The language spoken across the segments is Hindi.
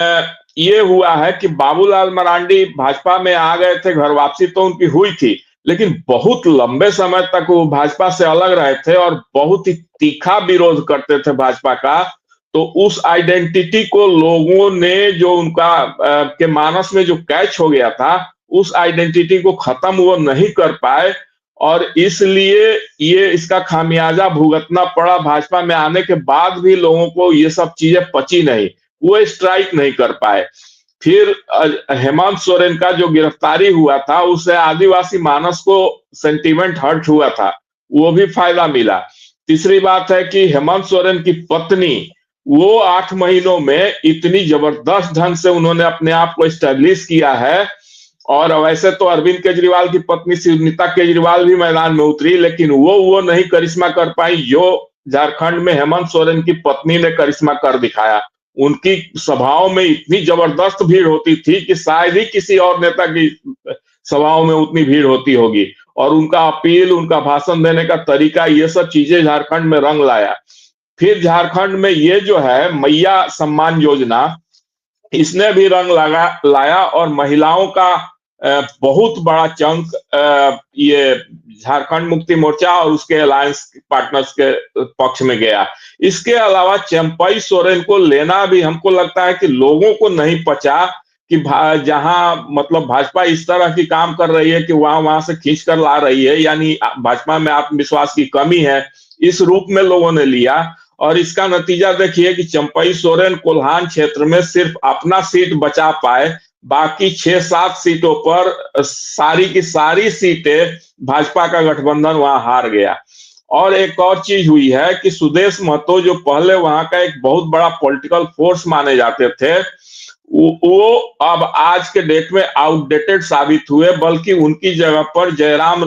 ये हुआ है कि बाबूलाल मरांडी भाजपा में आ गए थे, घर वापसी तो उनकी हुई थी, लेकिन बहुत लंबे समय तक वो भाजपा से अलग रहे थे और बहुत ही तीखा विरोध करते थे भाजपा का। तो उस आइडेंटिटी को लोगों ने जो उनका के मानस में जो कैच हो गया था, उस आइडेंटिटी को खत्म वो नहीं कर पाए और इसलिए ये इसका खामियाजा भुगतना पड़ा। भाजपा में आने के बाद भी लोगों को ये सब चीजें पची नहीं, वो स्ट्राइक नहीं कर पाए। फिर हेमंत सोरेन का जो गिरफ्तारी हुआ था, उससे आदिवासी मानस को सेंटीमेंट हर्ट हुआ था, वो भी फायदा मिला। तीसरी बात है कि हेमंत सोरेन की पत्नी, वो 8 महीनों में इतनी जबरदस्त ढंग से उन्होंने अपने आप को स्टैब्लिश किया है। और वैसे तो अरविंद केजरीवाल की पत्नी सुनीता केजरीवाल भी मैदान में उतरी, लेकिन वो नहीं करिश्मा कर पाई जो झारखंड में हेमंत सोरेन की पत्नी ने करिश्मा कर दिखाया। उनकी सभाओं में इतनी जबरदस्त भीड़ होती थी कि शायद ही किसी और नेता की सभाओं में उतनी भीड़ होती होगी। और उनका अपील, उनका भाषण देने का तरीका, ये सब चीजें झारखंड में रंग लाया। फिर झारखंड में ये जो है मैया सम्मान योजना, इसने भी रंग लाया और महिलाओं का बहुत बड़ा चंक ये झारखंड मुक्ति मोर्चा और उसके अलायंस पार्टनर्स के पक्ष में गया। इसके अलावा चंपई सोरेन को लेना भी हमको लगता है कि लोगों को नहीं पचा कि जहां मतलब भाजपा इस तरह की काम कर रही है कि वहां से खींच कर ला रही है, यानी भाजपा में आत्मविश्वास की कमी है, इस रूप में लोगों ने लिया। और इसका नतीजा देखिए कि चंपई सोरेन कोल्हान क्षेत्र में सिर्फ अपना सीट बचा पाए, बाकी 6-7 सीटों पर सारी की सारी सीटें भाजपा का गठबंधन वहां हार गया। और एक और चीज हुई है कि सुदेश महतो, जो पहले वहां का एक बहुत बड़ा पॉलिटिकल फोर्स माने जाते थे, वो अब आज के डेट में आउटडेटेड साबित हुए, बल्कि उनकी जगह पर जयराम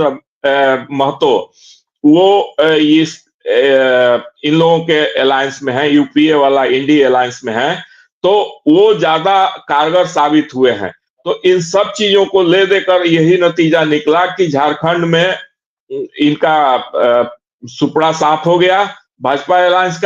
महतो, वो इस इन लोगों के अलायंस में है, यूपीए वाला इंडी अलायंस में है, तो वो ज्यादा कारगर साबित हुए हैं। तो इन सब चीजों को ले देकर यही नतीजा निकला कि झारखंड में इनका सुपड़ा साफ हो गया भाजपा अलायंस का।